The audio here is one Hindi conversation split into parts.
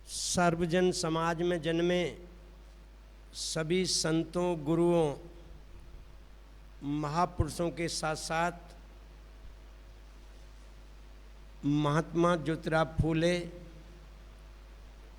सर्वजन समाज में जन्मे सभी संतों, गुरुओं, महापुरुषों के साथ साथ महात्मा ज्योतिराव फूले,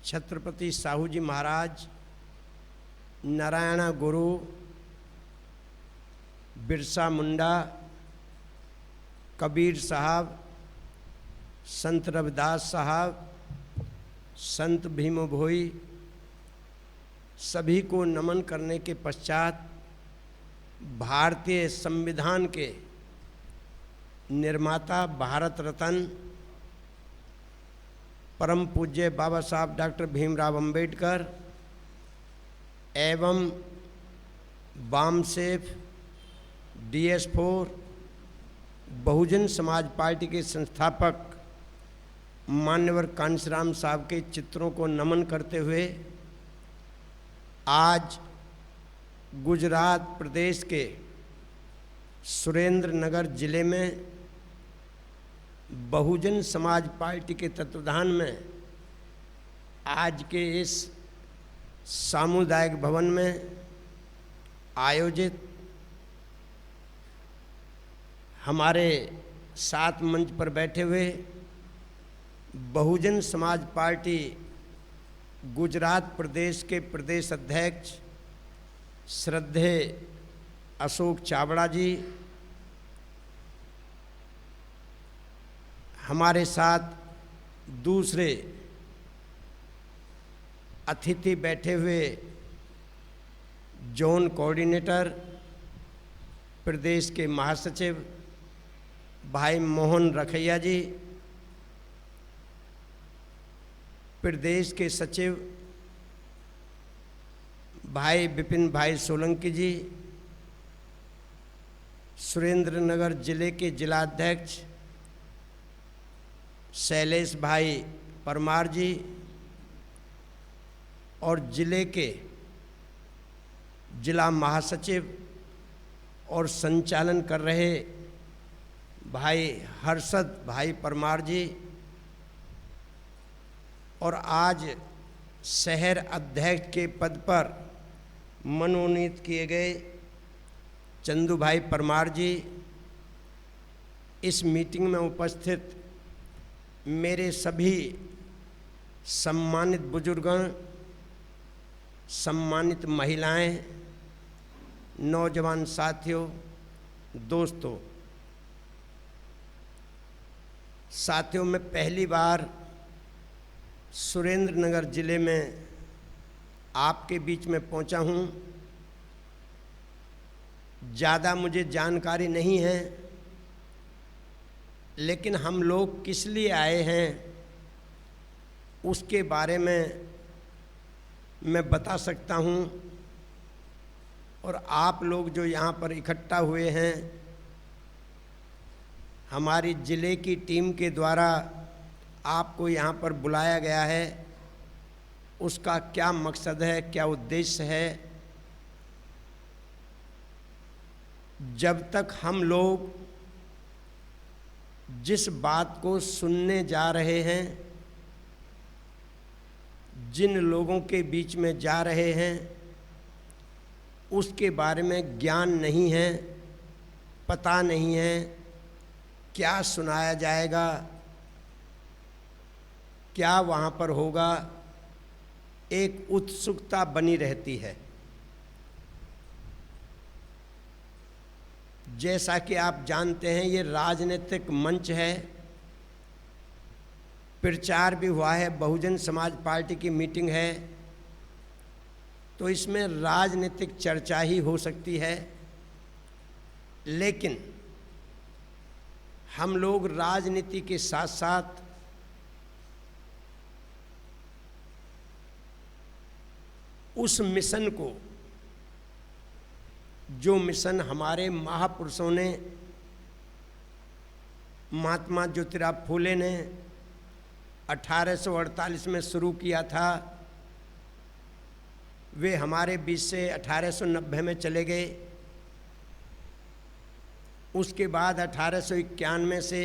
छत्रपति साहू जी महाराज, नारायण गुरु, बिरसा मुंडा, कबीर साहब, संत रविदास साहब, संत भीम भोई, सभी को नमन करने के पश्चात भारतीय संविधान के निर्माता, भारत रत्न, परम पूज्य बाबा साहब डॉक्टर भीमराव अंबेडकर एवं वामसेफ DS4 बहुजन समाज पार्टी के संस्थापक मान्यवर कांशीराम साहब के चित्रों को नमन करते हुए आज गुजरात प्रदेश के सुरेंद्रनगर जिले में बहुजन समाज पार्टी के तत्वाधान में आज के इस सामुदायिक भवन में आयोजित हमारे साथ मंच पर बैठे हुए बहुजन समाज पार्टी गुजरात प्रदेश के प्रदेश अध्यक्ष श्रद्धेय अशोक चावड़ा जी, हमारे साथ दूसरे अतिथि बैठे हुए जोन कोऑर्डिनेटर प्रदेश के महासचिव भाई मोहन रखैया जी, प्रदेश के सचिव भाई विपिन भाई सोलंकी जी, सुरेंद्रनगर जिले के जिलाध्यक्ष शैलेश भाई परमार जी और जिले के जिला महासचिव और संचालन कर रहे भाई हर्षद भाई परमार जी और आज शहर अध्यक्ष के पद पर मनोनीत किए गए चंदू भाई परमार जी, इस मीटिंग में उपस्थित मेरे सभी सम्मानित बुजुर्गों, सम्मानित महिलाएं, नौजवान साथियों, दोस्तों, मैं पहली बार सुरेंद्रनगर जिले में आपके बीच में पहुंचा हूं। ज़्यादा मुझे जानकारी नहीं है, लेकिन हम लोग किस लिए आए हैं उसके बारे में मैं बता सकता हूं। और आप लोग जो यहाँ पर इकट्ठा हुए हैं, हमारी ज़िले की टीम के द्वारा आपको यहाँ पर बुलाया गया है, उसका क्या मकसद है, क्या उद्देश्य है। जब तक हम लोग जिस बात को सुनने जा रहे हैं, जिन लोगों के बीच में जा रहे हैं, उसके बारे में ज्ञान नहीं है, पता नहीं है, क्या सुनाया जाएगा, क्या वहाँ पर होगा, एक उत्सुकता बनी रहती है। जैसा कि आप जानते हैं, ये राजनीतिक मंच है, प्रचार भी हुआ है, बहुजन समाज पार्टी की मीटिंग है, तो इसमें राजनीतिक चर्चा ही हो सकती है। लेकिन हम लोग राजनीति के साथ साथ उस मिशन को, जो मिशन हमारे महापुरुषों ने, महात्मा ज्योतिराव फूले ने 1848 में शुरू किया था, वे हमारे बीच से 1890 में चले गए। उसके बाद 1891 से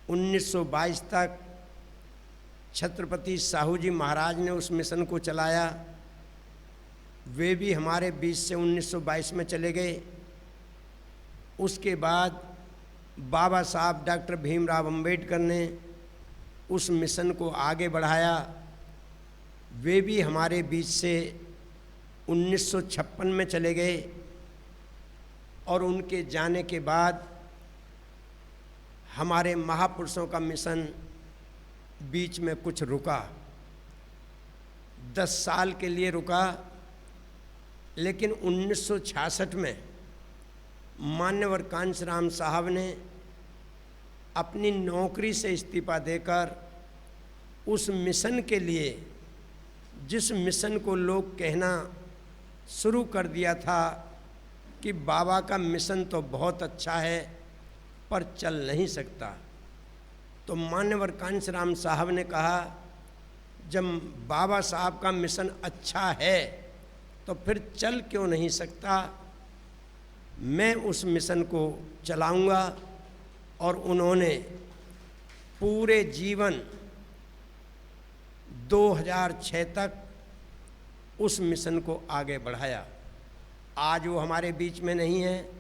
1922 तक छत्रपति साहू जी महाराज ने उस मिशन को चलाया। वे भी हमारे बीच से 1922 में चले गए। उसके बाद बाबा साहब डॉक्टर भीमराव अंबेडकर ने उस मिशन को आगे बढ़ाया। वे भी हमारे बीच से 1956 में चले गए और उनके जाने के बाद हमारे महापुरुषों का मिशन बीच में कुछ रुका, 10 साल के लिए रुका। लेकिन 1966 में मान्यवर कांशीराम साहब ने अपनी नौकरी से इस्तीफा देकर उस मिशन के लिए, जिस मिशन को लोग कहना शुरू कर दिया था कि बाबा का मिशन तो बहुत अच्छा है पर चल नहीं सकता, तो मान्यवर कांशीराम साहब ने कहा जब बाबा साहब का मिशन अच्छा है तो फिर चल क्यों नहीं सकता, मैं उस मिशन को चलाऊंगा। और उन्होंने पूरे जीवन 2006 तक उस मिशन को आगे बढ़ाया। आज वो हमारे बीच में नहीं है,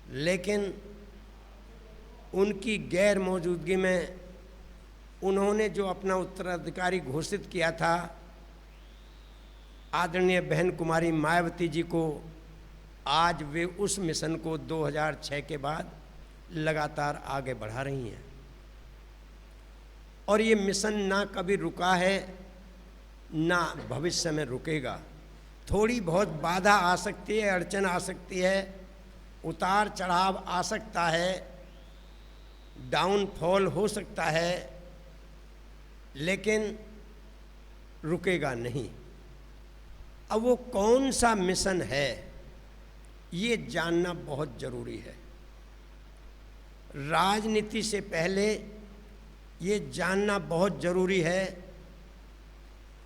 लेकिन उनकी गैर मौजूदगी में उन्होंने जो अपना उत्तराधिकारी घोषित किया था आदरणीय बहन कुमारी मायावती जी को, आज वे उस मिशन को 2006 के बाद लगातार आगे बढ़ा रही हैं। और ये मिशन ना कभी रुका है ना भविष्य में रुकेगा। थोड़ी बहुत बाधा आ सकती है, अड़चन आ सकती है, उतार चढ़ाव आ सकता है, डाउनफॉल हो सकता है, लेकिन रुकेगा नहीं। अब वो कौन सा मिशन है ये जानना बहुत ज़रूरी है। राजनीति से पहले ये जानना बहुत ज़रूरी है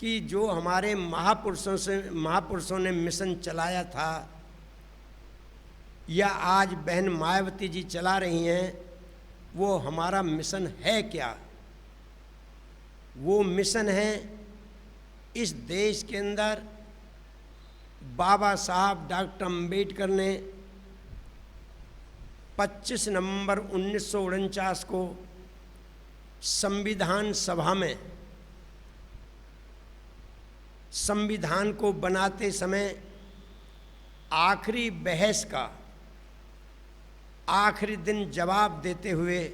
कि जो हमारे महापुरुषों ने मिशन चलाया था या आज बहन मायावती जी चला रही हैं, वो हमारा मिशन है क्या। वो मिशन है इस देश के अंदर बाबा साहब डॉक्टर अंबेडकर ने 25 नवंबर 1949 को संविधान सभा में संविधान को बनाते समय आखिरी बहस का आखिरी दिन जवाब देते हुए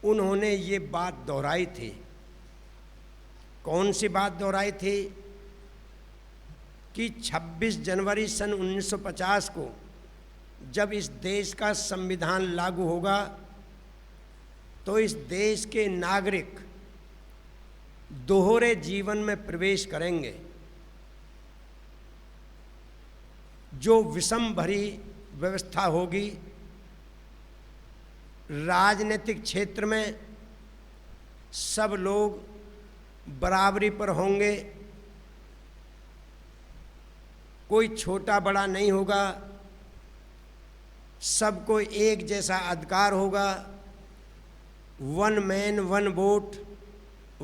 उन्होंने ये बात दोहराई थी। कौन सी बात दोहराई थी कि 26 जनवरी सन 1950 को जब इस देश का संविधान लागू होगा तो इस देश के नागरिक दोहरे जीवन में प्रवेश करेंगे। जो विषम भरी व्यवस्था होगी, राजनीतिक क्षेत्र में सब लोग बराबरी पर होंगे, कोई छोटा बड़ा नहीं होगा, सबको एक जैसा अधिकार होगा। 1 मैन 1 वोट,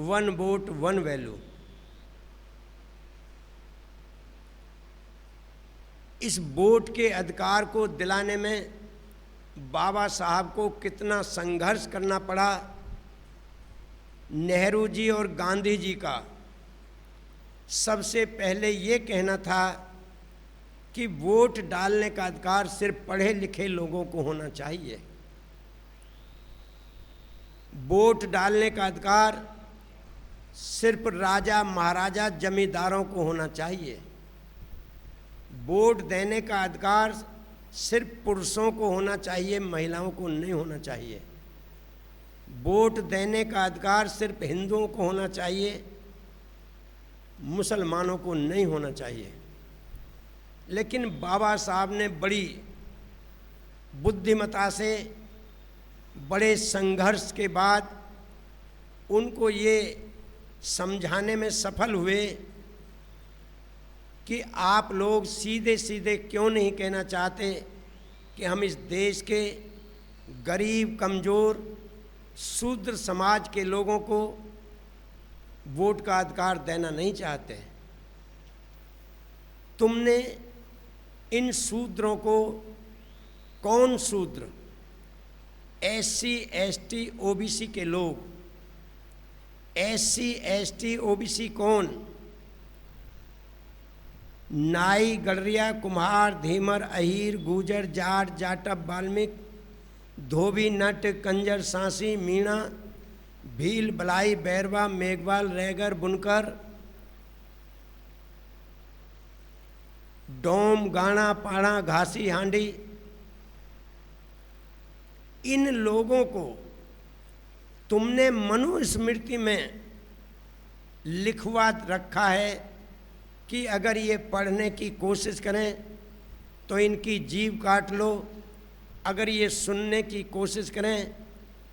1 वोट 1 वैल्यू। इस वोट के अधिकार को दिलाने में बाबा साहब को कितना संघर्ष करना पड़ा। नेहरू जी और गांधी जी का सबसे पहले ये कहना था कि वोट डालने का अधिकार सिर्फ पढ़े लिखे लोगों को होना चाहिए। वोट डालने का अधिकार सिर्फ राजा महाराजा जमींदारों को होना चाहिए। वोट देने का अधिकार सिर्फ पुरुषों को होना चाहिए, महिलाओं को नहीं होना चाहिए। वोट देने का अधिकार सिर्फ हिंदुओं को होना चाहिए, मुसलमानों को नहीं होना चाहिए। लेकिन बाबा साहब ने बड़ी बुद्धिमता से, बड़े संघर्ष के बाद उनको ये समझाने में सफल हुए कि आप लोग सीधे सीधे क्यों नहीं कहना चाहते कि हम इस देश के गरीब, कमज़ोर, शूद्र समाज के लोगों को वोट का अधिकार देना नहीं चाहते। तुमने इन शूद्रों को, कौन शूद्र? SC ST OBC के लोग। SC ST OBC कौन? नाई, गडरिया, कुम्हार, धीमर, अहीर, गुजर, जाट, जाटव, वाल्मीक, धोबी, नट, कंजर, सांसी, मीणा, भील, बलाई, बैरवा, मेघवाल, रैगर, बुनकर, डोम, गाना, पाड़ा, घासी, हांडी। इन लोगों को तुमने मनुस्मृति में लिखवा रखा है कि अगर ये पढ़ने की कोशिश करें तो इनकी जीभ काट लो, अगर ये सुनने की कोशिश करें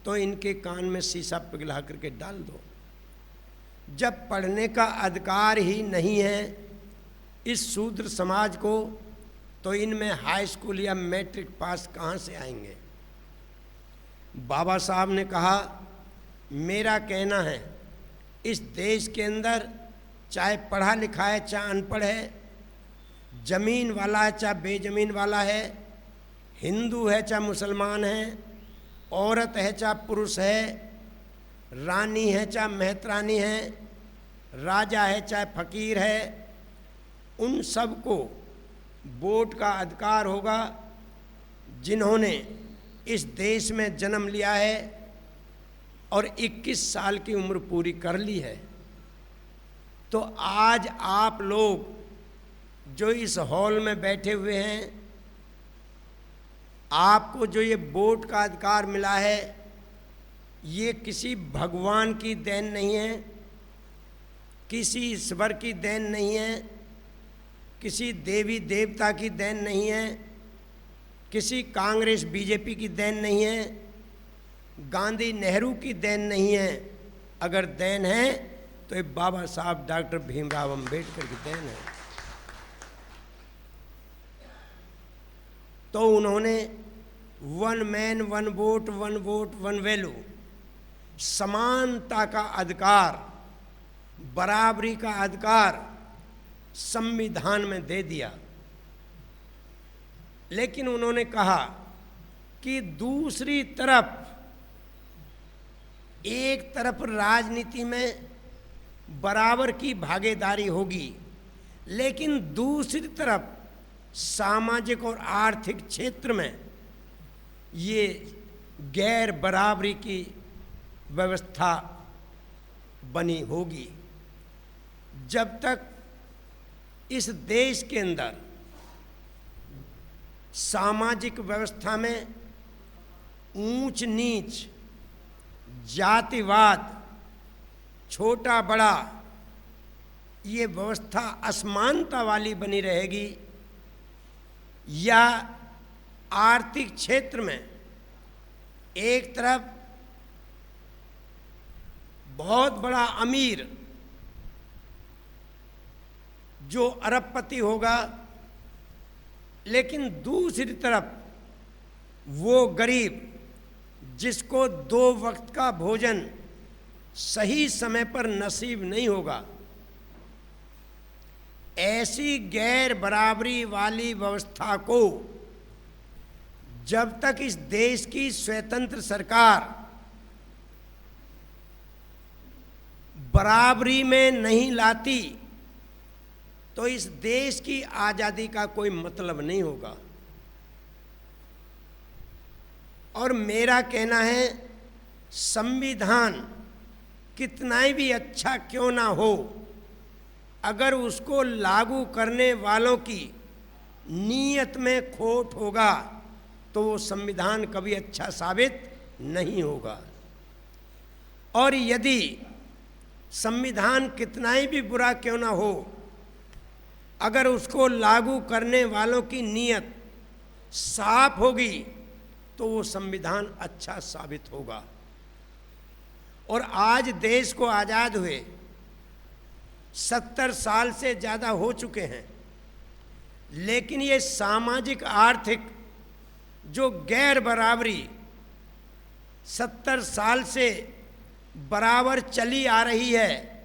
तो इनके कान में शीशा पिघला करके डाल दो। जब पढ़ने का अधिकार ही नहीं है इस शूद्र समाज को, तो इनमें हाई स्कूल या मैट्रिक पास कहाँ से आएंगे? बाबा साहब ने कहा, मेरा कहना है इस देश के अंदर चाहे पढ़ा लिखा है चाहे अनपढ़ है, जमीन वाला है चाहे बेजमीन वाला है, हिंदू है चाहे मुसलमान है, औरत है चाहे पुरुष है, रानी है चाहे मेहतरानी है, राजा है चाहे फकीर है, उन सबको वोट का अधिकार होगा जिन्होंने इस देश में जन्म लिया है और 21 साल की उम्र पूरी कर ली है। तो आज आप लोग जो इस हॉल में बैठे हुए हैं, आपको जो ये वोट का अधिकार मिला है, ये किसी भगवान की देन नहीं है, किसी ईश्वर की देन नहीं है, किसी देवी देवता की देन नहीं है, किसी कांग्रेस बीजेपी की देन नहीं है, गांधी नेहरू की देन नहीं है। अगर देन है तो ये बाबा साहब डॉक्टर भीमराव अंबेडकर की देन है। तो उन्होंने one man one vote one value, समानता का अधिकार, बराबरी का अधिकार संविधान में दे दिया। लेकिन उन्होंने कहा कि दूसरी तरफ, एक तरफ राजनीति में बराबर की भागीदारी होगी, लेकिन दूसरी तरफ सामाजिक और आर्थिक क्षेत्र में ये गैर बराबरी की व्यवस्था बनी होगी। जब तक इस देश के अंदर सामाजिक व्यवस्था में ऊंच नीच, जातिवाद, छोटा बड़ा, ये व्यवस्था असमानता वाली बनी रहेगी, या आर्थिक क्षेत्र में एक तरफ बहुत बड़ा अमीर जो अरबपति होगा, लेकिन दूसरी तरफ वो गरीब जिसको 2 वक्त का भोजन सही समय पर नसीब नहीं होगा, ऐसी गैर बराबरी वाली व्यवस्था को जब तक इस देश की स्वतंत्र सरकार बराबरी में नहीं लाती, तो इस देश की आज़ादी का कोई मतलब नहीं होगा। और मेरा कहना है, संविधान कितना भी अच्छा क्यों ना हो, अगर उसको लागू करने वालों की नीयत में खोट होगा तो वो संविधान कभी अच्छा साबित नहीं होगा। और यदि संविधान कितना भी बुरा क्यों ना हो, अगर उसको लागू करने वालों की नीयत साफ होगी तो वो संविधान अच्छा साबित होगा। और आज देश को आज़ाद हुए 70 साल से ज़्यादा हो चुके हैं, लेकिन ये सामाजिक आर्थिक जो गैर बराबरी 70 साल से बराबर चली आ रही है,